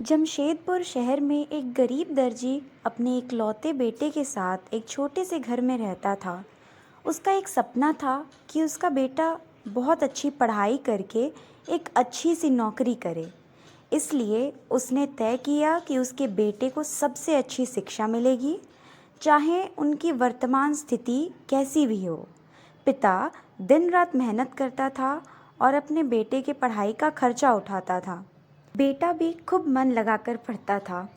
जमशेदपुर शहर में एक गरीब दर्जी अपने इकलौते बेटे के साथ एक छोटे से घर में रहता था। उसका एक सपना था कि उसका बेटा बहुत अच्छी पढ़ाई करके एक अच्छी सी नौकरी करे। इसलिए उसने तय किया कि उसके बेटे को सबसे अच्छी शिक्षा मिलेगी, चाहे उनकी वर्तमान स्थिति कैसी भी हो। पिता दिन रात मेहनत करता था और अपने बेटे के पढ़ाई का खर्चा उठाता था। बेटा भी खूब मन लगाकर पढ़ता था।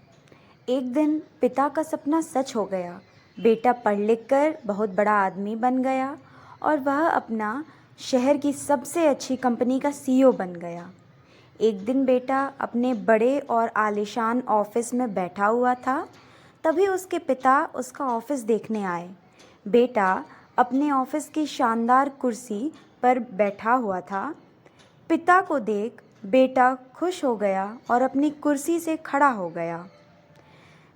एक दिन पिता का सपना सच हो गया। बेटा पढ़ लिख कर बहुत बड़ा आदमी बन गया और वह अपना शहर की सबसे अच्छी कंपनी का सीईओ बन गया। एक दिन बेटा अपने बड़े और आलीशान ऑफिस में बैठा हुआ था। तभी उसके पिता उसका ऑफिस देखने आए। बेटा अपने ऑफिस की शानदार कुर्सी पर बैठा हुआ था। पिता को देख बेटा खुश हो गया और अपनी कुर्सी से खड़ा हो गया।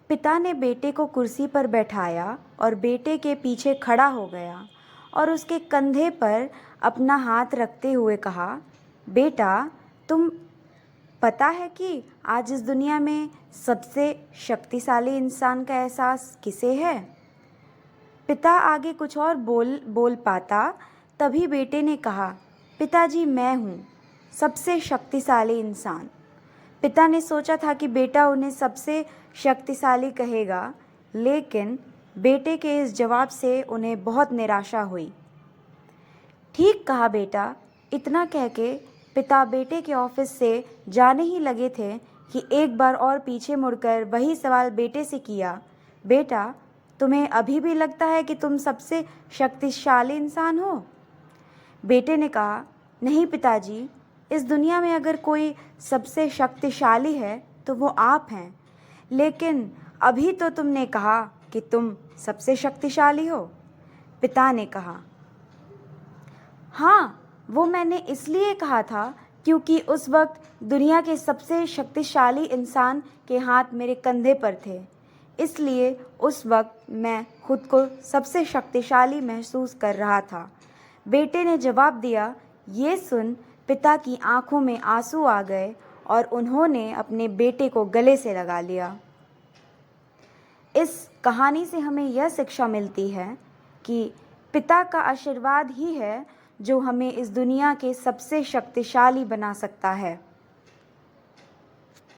पिता ने बेटे को कुर्सी पर बैठाया और बेटे के पीछे खड़ा हो गया और उसके कंधे पर अपना हाथ रखते हुए कहा, बेटा, तुम पता है कि आज इस दुनिया में सबसे शक्तिशाली इंसान का एहसास किसे है? पिता आगे कुछ और बोल पाता, तभी बेटे ने कहा, पिताजी, मैं हूँ सबसे शक्तिशाली इंसान। पिता ने सोचा था कि बेटा उन्हें सबसे शक्तिशाली कहेगा, लेकिन बेटे के इस जवाब से उन्हें बहुत निराशा हुई। ठीक कहा बेटा, इतना कह के पिता बेटे के ऑफिस से जाने ही लगे थे कि एक बार और पीछे मुड़कर वही सवाल बेटे से किया, बेटा, तुम्हें अभी भी लगता है कि तुम सबसे शक्तिशाली इंसान हो? बेटे ने कहा, नहीं पिताजी, इस दुनिया में अगर कोई सबसे शक्तिशाली है तो वो आप हैं, लेकिन अभी तो तुमने कहा कि तुम सबसे शक्तिशाली हो। पिता ने कहा, हाँ, वो मैंने इसलिए कहा था क्योंकि उस वक्त दुनिया के सबसे शक्तिशाली इंसान के हाथ मेरे कंधे पर थे, इसलिए उस वक्त मैं खुद को सबसे शक्तिशाली महसूस कर रहा था। बेटे ने जवाब दिया। ये सुन पिता की आंखों में आंसू आ गए और उन्होंने अपने बेटे को गले से लगा लिया। इस कहानी से हमें यह शिक्षा मिलती है कि पिता का आशीर्वाद ही है जो हमें इस दुनिया के सबसे शक्तिशाली बना सकता है।